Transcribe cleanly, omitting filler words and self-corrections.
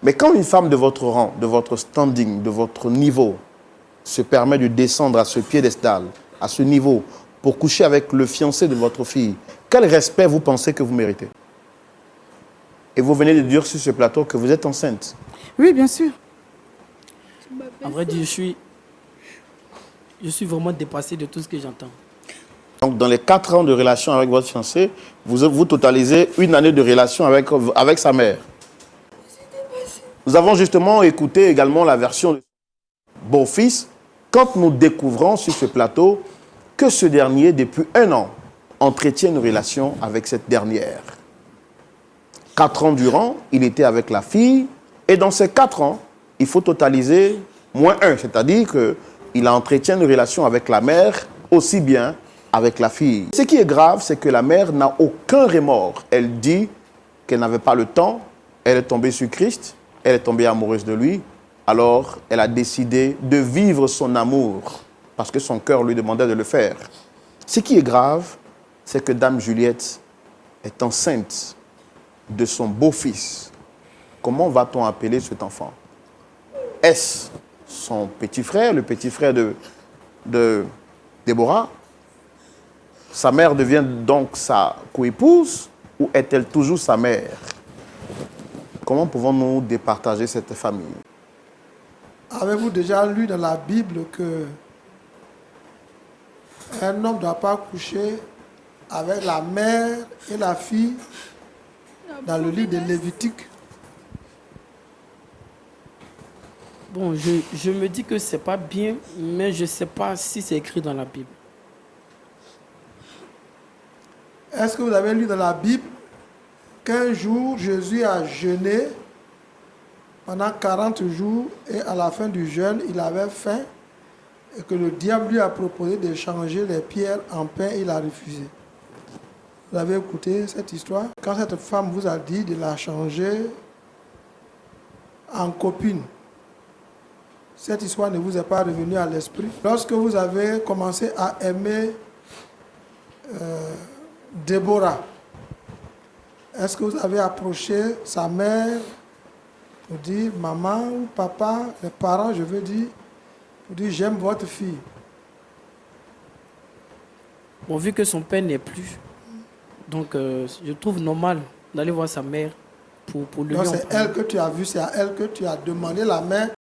Mais quand une femme de votre rang, de votre standing, de votre niveau, se permet de descendre à ce piédestal, à ce niveau, pour coucher avec le fiancé de votre fille, quel respect vous pensez que vous méritez? Et vous venez de dire sur ce plateau que vous êtes enceinte. Oui, bien sûr. En vrai dire, je suis vraiment dépassé de tout ce que j'entends. Donc, dans les 4 ans de relation avec votre fiancé, vous totalisez une année de relation avec sa mère. Nous avons justement écouté également la version de beau-fils quand nous découvrons sur ce plateau que ce dernier, depuis 1 an, entretient une relation avec cette dernière. 4 ans durant, il était avec la fille, et dans ces 4 ans, il faut totaliser -1, c'est-à-dire qu'il entretient une relation avec la mère, aussi bien avec la fille. Ce qui est grave, c'est que la mère n'a aucun remords. Elle dit qu'elle n'avait pas le temps, elle est tombée sur Christ, elle est tombée amoureuse de lui, alors elle a décidé de vivre son amour, parce que son cœur lui demandait de le faire. Ce qui est grave, c'est que Dame Juliette est enceinte de son beau-fils. Comment va-t-on appeler cet enfant? Est-ce son petit frère, le petit frère de Déborah? Sa mère devient donc sa coépouse ou est-elle toujours sa mère? Comment pouvons-nous départager cette famille? Avez-vous déjà lu dans la Bible que un homme ne doit pas coucher avec la mère et la fille dans le livre de Lévitique? Bon, je me dis que c'est pas bien, mais je ne sais pas si c'est écrit dans la Bible. Est-ce que vous avez lu dans la Bible qu'un jour Jésus a jeûné pendant 40 jours et à la fin du jeûne, il avait faim et que le diable lui a proposé de changer les pierres en pain et il a refusé? Vous avez écouté cette histoire? Quand cette femme vous a dit de la changer en copine, cette histoire ne vous est pas revenue à l'esprit? Lorsque vous avez commencé à aimer Déborah, est-ce que vous avez approché sa mère pour dire, maman ou papa, les parents, je veux dire, pour dire, j'aime votre fille? Bon, vu que son père n'est plus, donc je trouve normal d'aller voir sa mère pour lui Donc en c'est parler. elle que tu as vue, c'est à elle que tu as demandé la main